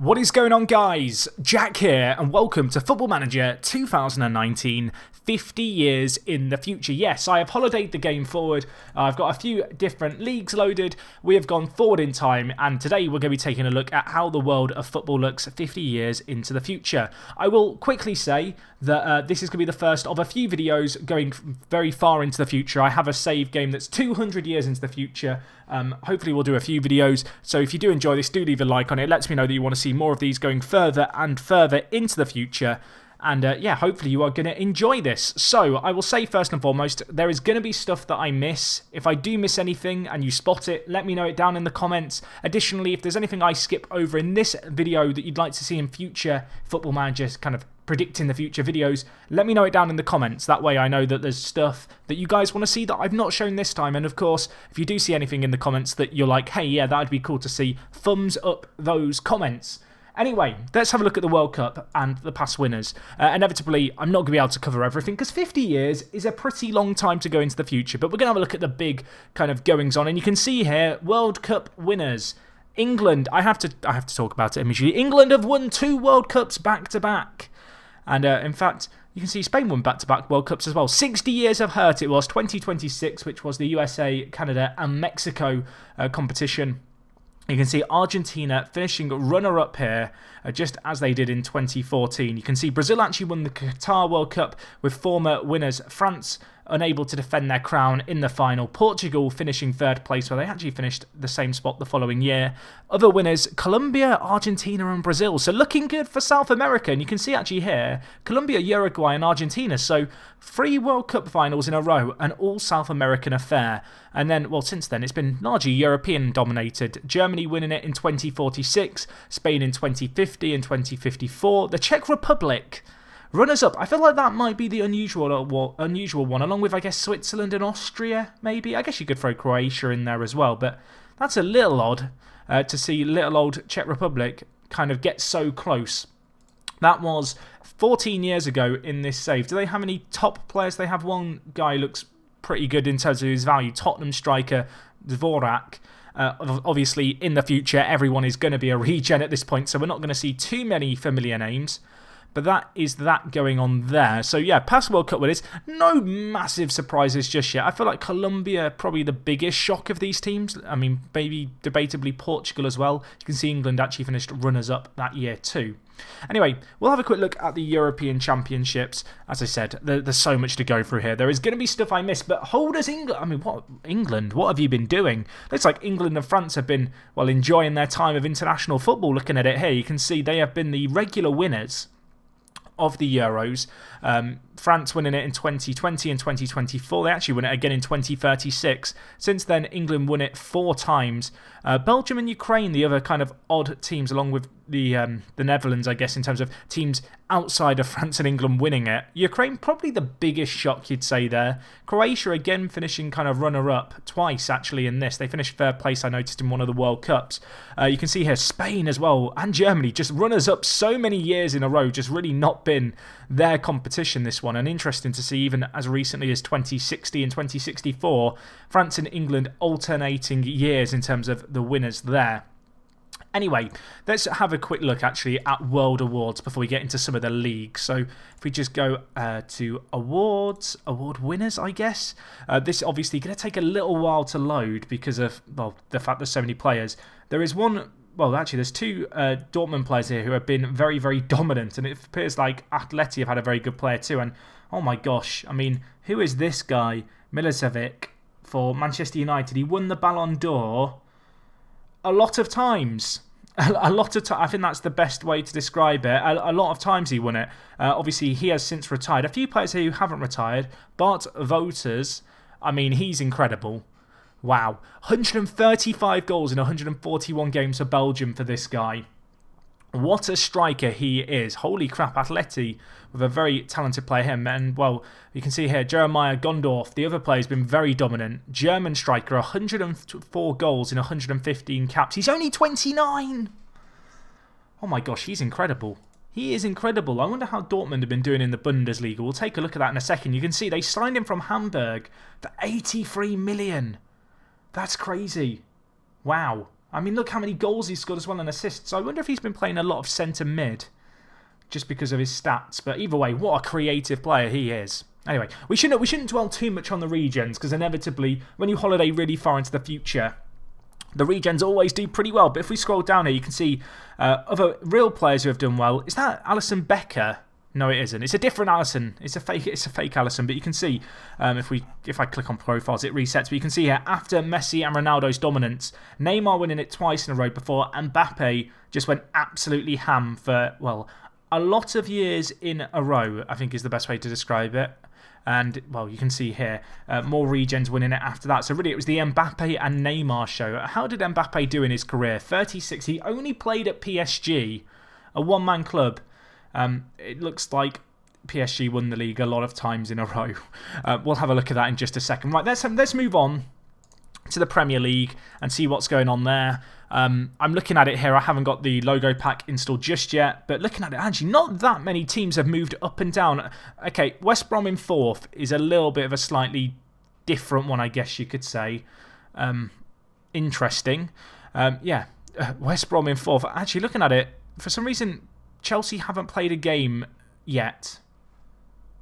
What is going on, guys? Jack here, and welcome to Football Manager 2019, 50 years in the future. Yes, I have holidayed the game forward. I've got a few different leagues loaded. We have gone forward in time, and today we're going to be taking a look at how the world of football looks 50 years into the future. I will quickly say that this is going to be the first of a few videos going very far into the future. I have a save game that's 200 years into the future. Hopefully we'll do a few videos, so if you do enjoy this, do leave a like on it. It lets me know that you want to see more of these going further and further into the future. And yeah, hopefully you are going to enjoy this. So I will say first and foremost, there is going to be stuff that I miss. If I do miss anything and you spot it, let me know it down in the comments. Additionally, if there's anything I skip over in this video that you'd like to see in future Football Managers kind of predicting the future videos, let me know it down in the comments. That way I know that there's stuff that you guys want to see that I've not shown this time. And of course, if you do see anything in the comments that you're like, hey, yeah, that'd be cool to see, thumbs up those comments. Anyway, let's have a look at the World Cup and the past winners. Inevitably, I'm not going to be able to cover everything because 50 years is a pretty long time to go into the future. But we're going to have a look at the big kind of goings on. And you can see here, World Cup winners. England, I have to talk about it immediately. England have won 2 World Cups back to back. And in fact, you can see Spain won back-to-back World Cups as well. 60 years of hurt it was. 2026, which was the USA, Canada and Mexico competition. You can see Argentina finishing runner-up here, just as they did in 2014. You can see Brazil actually won the Qatar World Cup with former winners France unable to defend their crown in the final. Portugal finishing 3rd place, where they actually finished the same spot the following year. Other winners, Colombia, Argentina and Brazil. So looking good for South America. And you can see actually here, Colombia, Uruguay and Argentina. So 3 World Cup finals in a row, an all South American affair. And then, well, since then, it's been largely European dominated. Germany winning it in 2046, Spain in 2050 and 2054. The Czech Republic, runners-up. I feel like that might be the unusual one, along with, I guess, Switzerland and Austria, maybe. I guess you could throw Croatia in there as well, but that's a little odd to see little old Czech Republic kind of get so close. That was 14 years ago in this save. Do they have any top players? They have one guy who looks pretty good in terms of his value, Tottenham striker Dvorak. Obviously, in the future, everyone is going to be a regen at this point, so we're not going to see too many familiar names. But that is that going on there. So yeah, past World Cup winners, no massive surprises just yet. I feel like Colombia probably the biggest shock of these teams. I mean, maybe debatably Portugal as well. You can see England actually finished runners-up that year too. Anyway, we'll have a quick look at the European Championships. As I said, there's so much to go through here. There is going to be stuff I missed, but holders England. I mean, what England? What have you been doing? Looks like England and France have been, well, enjoying their time of international football. Looking at it here, you can see they have been the regular winners of the Euros. France winning it in 2020 and 2024. They actually won it again in 2036. Since then, England won it 4 times. Belgium and Ukraine, the other kind of odd teams, along with the Netherlands, I guess, in terms of teams outside of France and England winning it. Ukraine, probably the biggest shock, you'd say there. Croatia, again, finishing kind of runner-up twice, actually, in this. They finished 3rd place, I noticed, in one of the World Cups. You can see here Spain as well, and Germany, just runners-up so many years in a row, just really not been their competition, this one. And interesting to see, even as recently as 2060 and 2064, France and England alternating years in terms of the winners there. Anyway, let's have a quick look actually at World Awards before we get into some of the leagues. So if we just go to awards, award winners, I guess. This obviously going to take a little while to load because of, well, the fact there's so many players. There is one, well, actually there's 2 Dortmund players here who have been very, very dominant. And it appears like Atleti have had a very good player too. And oh my gosh, I mean, who is this guy? Milicevic for Manchester United. He won the Ballon d'Or a lot of times. A lot of times. I think that's the best way to describe it. A lot of times he won it. Obviously, he has since retired. A few players here who haven't retired. Bart Voters, I mean, he's incredible. Wow. 135 goals in 141 games for Belgium for this guy. What a striker he is. Holy crap, Atleti with a very talented player him. And, well, you can see here, Jeremiah Gondorf, the other player, has been very dominant. German striker, 104 goals in 115 caps. He's only 29. Oh my gosh, he's incredible. He is incredible. I wonder how Dortmund have been doing in the Bundesliga. We'll take a look at that in a second. You can see they signed him from Hamburg for 83 million. That's crazy. Wow. I mean, look how many goals he's scored as well and assists. So I wonder if he's been playing a lot of centre mid just because of his stats. But either way, what a creative player he is. Anyway, we shouldn't dwell too much on the regens because inevitably, when you holiday really far into the future, the regens always do pretty well. But if we scroll down here, you can see other real players who have done well. Is that Alisson Becker? No, it isn't. It's a different Alisson. It's a fake Alisson. But you can see if I click on profiles, it resets. But you can see here after Messi and Ronaldo's dominance, Neymar winning it twice in a row before Mbappe just went absolutely ham for a lot of years in a row. I think is the best way to describe it. And, well, you can see here, more regens winning it after that. So, really, it was the Mbappe and Neymar show. How did Mbappe do in his career? 36. He only played at PSG, a one-man club. It looks like PSG won the league a lot of times in a row. We'll have a look at that in just a second. Right, let's move on to the Premier League and see what's going on there. I'm looking at it here. I haven't got the logo pack installed just yet, but looking at it, actually, not that many teams have moved up and down. Okay, West Brom in 4th is a little bit of a slightly different one, I guess you could say. Interesting. West Brom in 4th. Actually, looking at it, for some reason, Chelsea haven't played a game yet,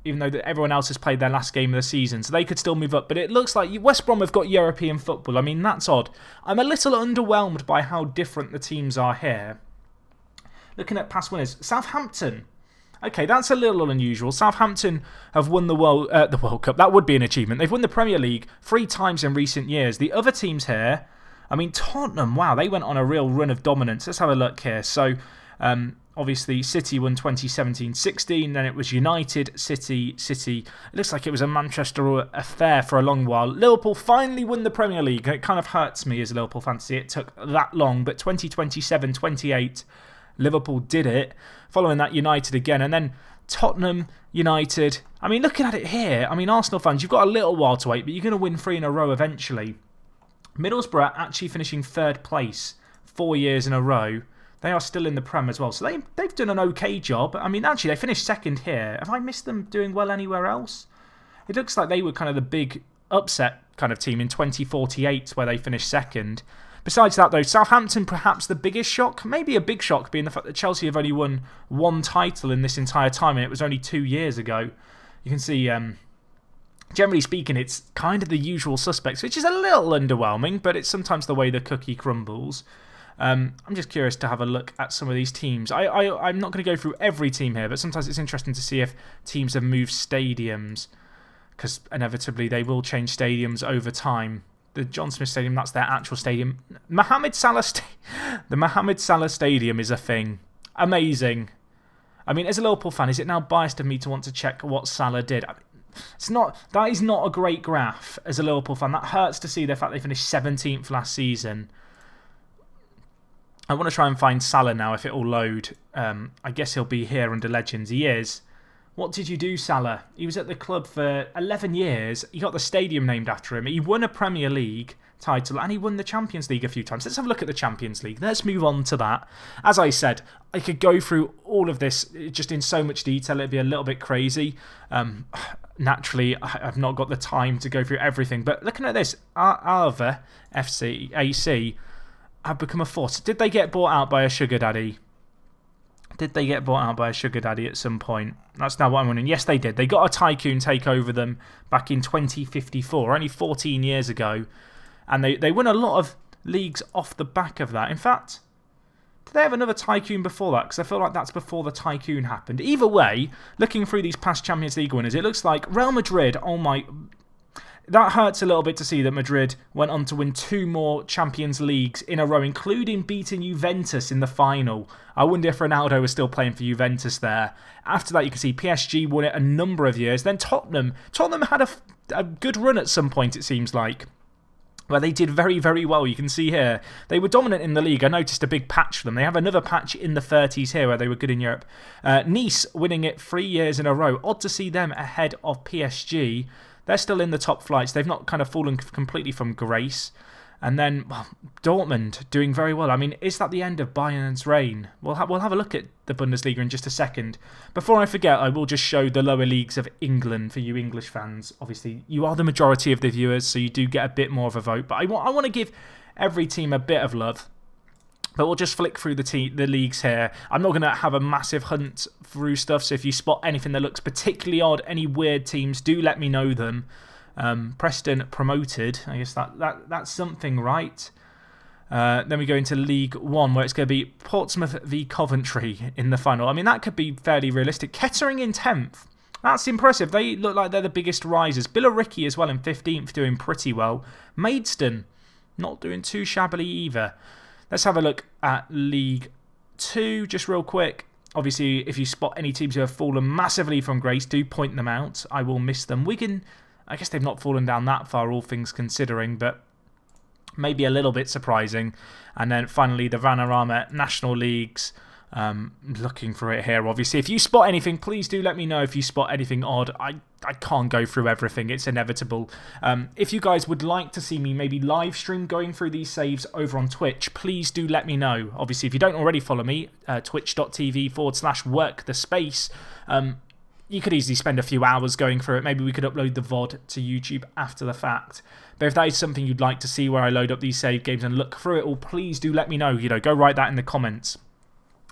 even though everyone else has played their last game of the season. So they could still move up. But it looks like West Brom have got European football. I mean, that's odd. I'm a little underwhelmed by how different the teams are here. Looking at past winners. Southampton. Okay, that's a little unusual. Southampton have won the World Cup. That would be an achievement. They've won the Premier League 3 times in recent years. The other teams here, I mean, Tottenham, wow, they went on a real run of dominance. Let's have a look here. So, obviously, City won 2017-16, then it was United, City. It looks like it was a Manchester affair for a long while. Liverpool finally won the Premier League. It kind of hurts me as a Liverpool fan to see it took that long, but 2027-28, Liverpool did it. Following that, United again, and then Tottenham, United. I mean, looking at it here, I mean, Arsenal fans, you've got a little while to wait, but you're going to win 3 in a row eventually. Middlesbrough actually finishing 3rd place 4 years in a row. They are still in the Prem as well. So they've done an okay job. I mean, actually, they finished 2nd here. Have I missed them doing well anywhere else? It looks like they were kind of the big upset kind of team in 2048 where they finished 2nd. Besides that, though, Southampton perhaps the biggest shock. Maybe a big shock being the fact that Chelsea have only won 1 title in this entire time, and it was only 2 years ago. You can see, generally speaking, it's kind of the usual suspects, which is a little underwhelming, but it's sometimes the way the cookie crumbles. I'm just curious to have a look at some of these teams. I'm not going to go through every team here, but sometimes it's interesting to see if teams have moved stadiums, because inevitably they will change stadiums over time. The John Smith Stadium, that's their actual stadium. The Mohamed Salah Stadium is a thing. Amazing. I mean, as a Liverpool fan, is it now biased of me to want to check what Salah did? I mean, that is not a great graph as a Liverpool fan. That hurts to see the fact they finished 17th last season. I want to try and find Salah now if it will load. I guess he'll be here under Legends. He is. What did you do, Salah? He was at the club for 11 years. He got the stadium named after him. He won a Premier League title and he won the Champions League a few times. Let's have a look at the Champions League. Let's move on to that. As I said, I could go through all of this just in so much detail. It'd be a little bit crazy. Naturally, I've not got the time to go through everything. But looking at this, Arva FC AC have become a force. Did they get bought out by a sugar daddy? Did they get bought out by a sugar daddy at some point? That's now what I'm wondering. Yes, they did. They got a tycoon take over them back in 2054, only 14 years ago. And they won a lot of leagues off the back of that. In fact, did they have another tycoon before that? Because I feel like that's before the tycoon happened. Either way, looking through these past Champions League winners, it looks like Real Madrid, oh my... That hurts a little bit to see that Madrid went on to win 2 more Champions Leagues in a row, including beating Juventus in the final. I wonder if Ronaldo was still playing for Juventus there. After that, you can see PSG won it a number of years. Then Tottenham had a good run at some point, it seems like, where they did very, very well. You can see here, they were dominant in the league. I noticed a big patch for them. They have another patch in the 30s here where they were good in Europe. Nice winning it 3 years in a row. Odd to see them ahead of PSG. They're still in the top flights. They've not kind of fallen completely from grace. And then, well, Dortmund doing very well. I mean, is that the end of Bayern's reign? We'll have a look at the Bundesliga in just a second. Before I forget, I will just show the lower leagues of England for you English fans. Obviously, you are the majority of the viewers, so you do get a bit more of a vote. But I want to give every team a bit of love. But we'll just flick through the leagues here. I'm not going to have a massive hunt through stuff, so if you spot anything that looks particularly odd, any weird teams, do let me know them. Preston promoted. I guess that's something, right? Then we go into League One, where it's going to be Portsmouth v Coventry in the final. I mean, that could be fairly realistic. Kettering in 10th. That's impressive. They look like they're the biggest risers. Billericay as well in 15th, doing pretty well. Maidstone, not doing too shabbily either. Let's have a look at League 2 just real quick. Obviously, if you spot any teams who have fallen massively from grace, do point them out. I will miss them. Wigan, I guess they've not fallen down that far, all things considering, but maybe a little bit surprising. And then finally, the Vanarama National Leagues. Looking for it here, obviously. If you spot anything, please do let me know if you spot anything odd. I can't go through everything. It's inevitable. If you guys would like to see me maybe live stream going through these saves over on Twitch, please do let me know. Obviously, if you don't already follow me, twitch.tv/WorkTheSpace, you could easily spend a few hours going through it. Maybe we could upload the VOD to YouTube after the fact. But if that is something you'd like to see where I load up these save games and look through it all, please do let me know. Go write that in the comments.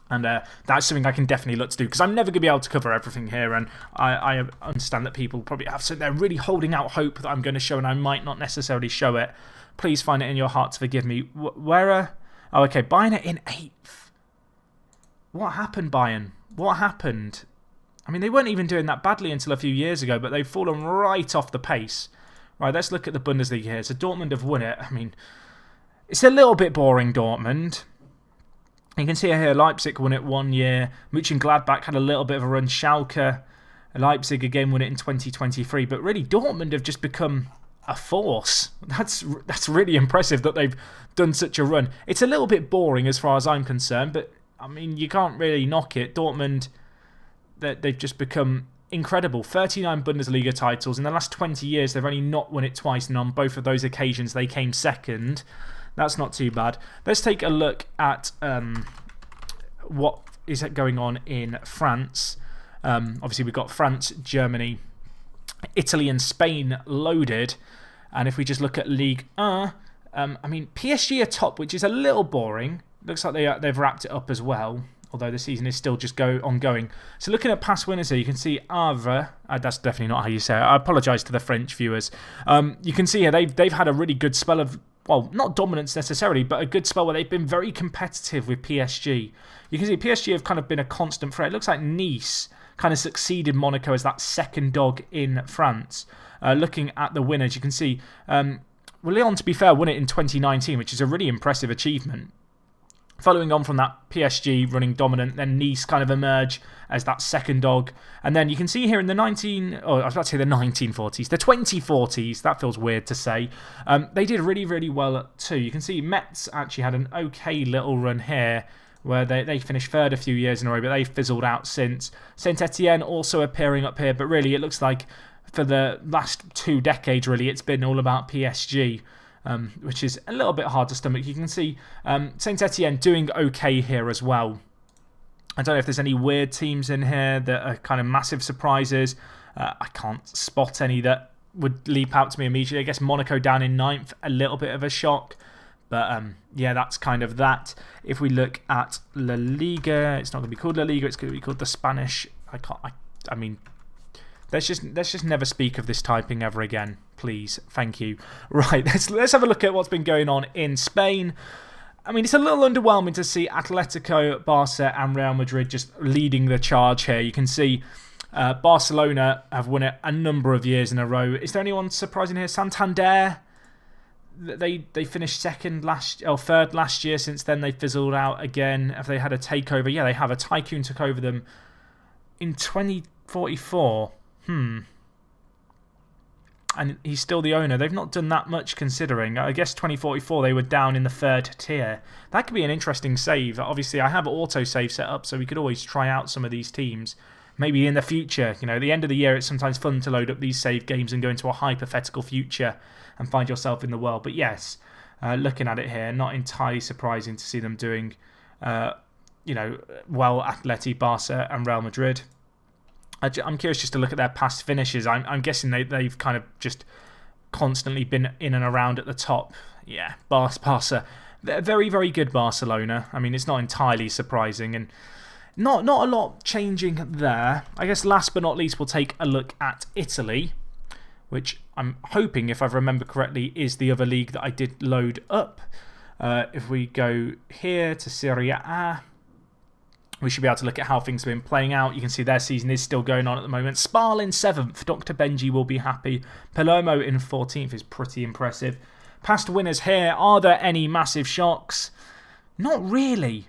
And that's something I can definitely look to do, because I'm never going to be able to cover everything here. And I understand that people probably have, so they're really holding out hope that I'm going to show, and I might not necessarily show it. Please find it in your heart to forgive me. Where oh, okay, Bayern are in 8th. What happened, Bayern? What happened? I mean, they weren't even doing that badly until a few years ago, but they've fallen right off the pace. Right, let's look at the Bundesliga here. So Dortmund have won it. I mean, it's a little bit boring, Dortmund. You can see here Leipzig won it 1 year. Mönchengladbach had a little bit of a run. Schalke, Leipzig again won it in 2023. But really, Dortmund have just become a force. That's really impressive that they've done such a run. It's a little bit boring as far as I'm concerned, but I mean, you can't really knock it. Dortmund, they've just become incredible. 39 Bundesliga titles. In the last 20 years, they've only not won it twice, and on both of those occasions, they came second. That's not too bad. Let's take a look at what is going on in France. Obviously, we've got France, Germany, Italy and Spain loaded. And if we just look at Ligue 1, I mean, PSG are top, which is a little boring. Looks like they've wrapped it up as well, although the season is still just ongoing. So looking at past winners here, you can see Havre. That's definitely not how you say it. I apologise to the French viewers. You can see here they've had a really good spell of, well, not dominance necessarily, but a good spell where they've been very competitive with PSG. You can see PSG have kind of been a constant threat. It looks like Nice kind of succeeded Monaco as that second dog in France. Looking at the winners, you can see, well, Lyon, to be fair, won it in 2019, which is a really impressive achievement. Following on from that, PSG running dominant, then Nice kind of emerge as that second dog. And then you can see here in the I was about to say the 1940s, the 2040s, that feels weird to say. They did really, really well too. You can see Metz actually had an okay little run here, where they finished third a few years in a row, but they fizzled out since. Saint-Etienne also appearing up here, but really it looks like for the last 2 decades, really, it's been all about PSG. Which is a little bit hard to stomach. You can see Saint-Etienne doing okay here as well. I don't know if there's any weird teams in here that are kind of massive surprises. I can't spot any that would leap out to me immediately. I guess Monaco down in 9th, a little bit of a shock. But yeah, that's kind of that. If we look at La Liga, it's not going to be called La Liga, it's going to be called the Spanish. I mean, let's just never speak of this typing ever again, please. Thank you. Right, let's have a look at what's been going on in Spain. I mean, it's a little underwhelming to see Atletico, Barca and Real Madrid just leading the charge here. You can see Barcelona have won it a number of years in a row. Is there anyone surprising here? Santander, they finished third last year. Since then, they fizzled out again. Have they had a takeover? Yeah, they have. A tycoon took over them in 2044. And he's still the owner. They've not done that much considering. I guess 2044 they were down in the 3rd tier. That could be an interesting save. Obviously, I have autosave set up, so we could always try out some of these teams. Maybe in the future, at the end of the year, it's sometimes fun to load up these save games and go into a hypothetical future and find yourself in the world. But yes, looking at it here, not entirely surprising to see them doing, well, Atleti, Barca and Real Madrid. I'm curious just to look at their past finishes. I'm guessing they've kind of just constantly been in and around at the top. Yeah, Barca They're very, very good Barcelona. I mean, it's not entirely surprising, and not a lot changing there. I guess last but not least, we'll take a look at Italy, which I'm hoping, if I remember correctly, is the other league that I did load up. If we go here to Serie A, we should be able to look at how things have been playing out. You can see their season is still going on at the moment. Spal in 7th. Dr. Benji will be happy. Palermo in 14th is pretty impressive. Past winners here. Are there any massive shocks? Not really.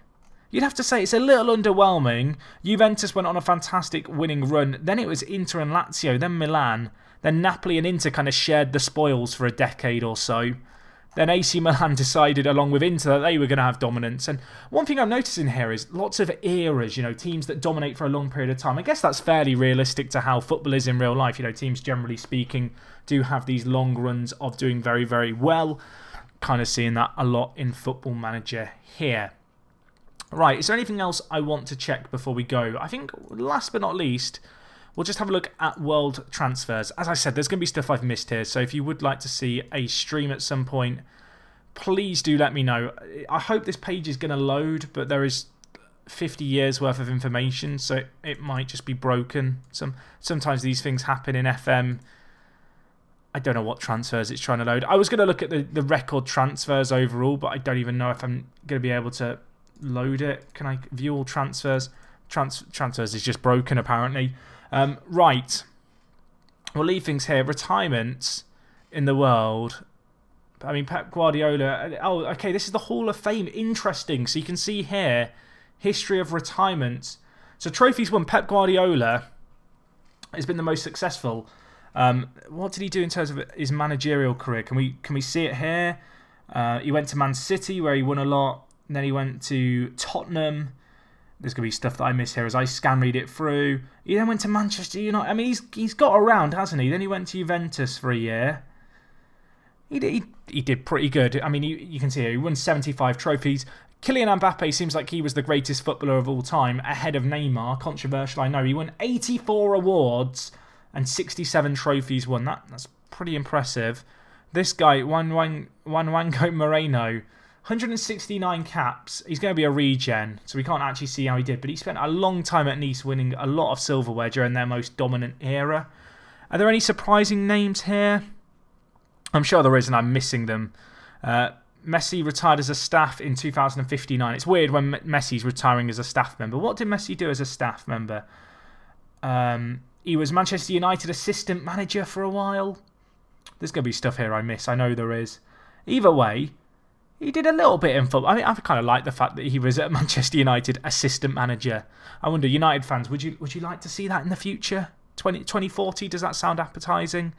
You'd have to say it's a little underwhelming. Juventus went on a fantastic winning run. Then it was Inter and Lazio. Then Milan. Then Napoli and Inter kind of shared the spoils for a decade or so. Then AC Milan decided, along with Inter, that they were going to have dominance. And one thing I'm noticing here is lots of eras, teams that dominate for a long period of time. I guess that's fairly realistic to how football is in real life. Teams, generally speaking, do have these long runs of doing very, very well. Kind of seeing that a lot in Football Manager here. Right, is there anything else I want to check before we go? I think, last but not least, we'll just have a look at world transfers. As I said, there's going to be stuff I've missed here, so if you would like to see a stream at some point, please do let me know. I hope this page is going to load, but there is 50 years worth of information, so it might just be broken. Sometimes these things happen in FM. I don't know what transfers it's trying to load. I was going to look at the record transfers overall, but I don't even know if I'm going to be able to load it. Can I view all transfers? Transfers is just broken, apparently. Right. We'll leave things here. Retirements in the world. I mean, Pep Guardiola. Oh, okay, this is the Hall of Fame. Interesting. So you can see here, history of retirements. So trophies won. Pep Guardiola has been the most successful. What did he do in terms of his managerial career? Can we see it here? He went to Man City, where he won a lot. And then he went to Tottenham. There's going to be stuff that I miss here as I scan read it through. He then went to Manchester United. I mean, he's got around, hasn't he? Then he went to Juventus for a year. He did pretty good. I mean, you can see here, he won 75 trophies. Kylian Mbappe seems like he was the greatest footballer of all time, ahead of Neymar. Controversial, I know. He won 84 awards and 67 trophies won. That's pretty impressive. This guy, Juanwango Moreno, 169 caps. He's going to be a regen, so we can't actually see how he did. But he spent a long time at Nice winning a lot of silverware during their most dominant era. Are there any surprising names here? I'm sure there is, and I'm missing them. Messi retired as a staff in 2059. It's weird when Messi's retiring as a staff member. What did Messi do as a staff member? He was Manchester United assistant manager for a while. There's going to be stuff here I miss. I know there is. Either way, he did a little bit in football. I mean, I kind of like the fact that he was at Manchester United assistant manager. I wonder, United fans, would you like to see that in the future? 2040, does that sound appetising?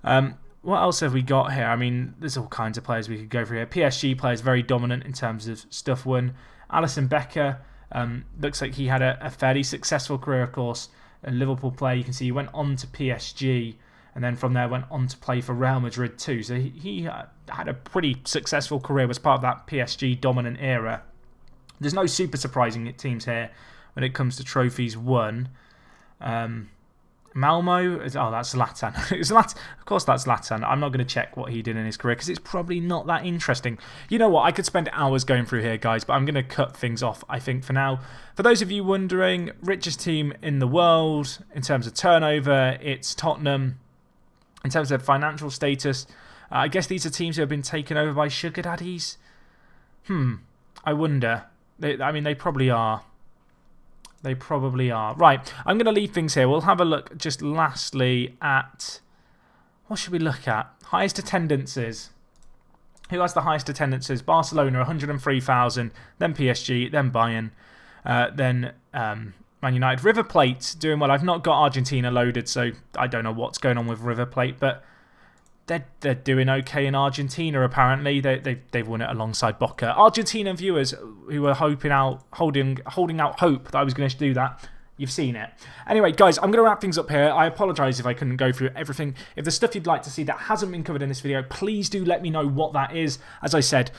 What else have we got here? I mean, there's all kinds of players we could go through here. PSG players very dominant in terms of stuff won. Alisson Becker, looks like he had a fairly successful career, of course. A Liverpool player, you can see he went on to PSG, and then from there went on to play for Real Madrid too. So he had a pretty successful career, was part of that PSG dominant era. There's no super surprising teams here when it comes to trophies won. Malmo, oh, that's Zlatan. Of course, that's Zlatan. I'm not going to check what he did in his career because it's probably not that interesting. You know what? I could spend hours going through here, guys, but I'm going to cut things off, I think, for now. For those of you wondering, richest team in the world in terms of turnover, it's Tottenham. In terms of financial status, I guess these are teams who have been taken over by sugar daddies. I wonder. They probably are. They probably are. Right, I'm going to leave things here. We'll have a look just lastly at... What should we look at? Highest attendances. Who has the highest attendances? Barcelona, 103,000. Then PSG. Then Bayern. Then Man United. River Plate doing well. I've not got Argentina loaded, so I don't know what's going on with River Plate, but they're doing okay in Argentina, apparently. They've won it alongside Boca. Argentinian viewers who were holding out hope that I was going to do that, you've seen it. Anyway, guys, I'm going to wrap things up here. I apologise if I couldn't go through everything. If there's stuff you'd like to see that hasn't been covered in this video, please do let me know what that is. As I said,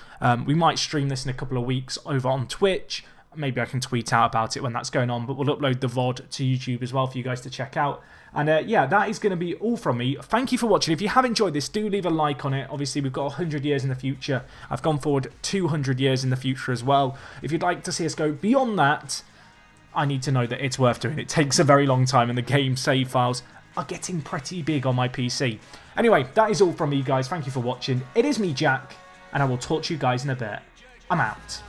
we might stream this in a couple of weeks over on Twitch. maybe I can tweet out about it when that's going on, but we'll upload the VOD to YouTube as well for you guys to check out. And yeah, that is going to be all from me. Thank you for watching. If you have enjoyed this, do leave a like on it. Obviously, we've got 100 years in the future. I've gone forward 200 years in the future as well. If you'd like to see us go beyond that, I need to know that it's worth doing. It takes a very long time, and the game save files are getting pretty big on my PC. Anyway, that is all from me, guys. Thank you for watching. It is me, Jack, and I will talk to you guys in a bit. I'm out.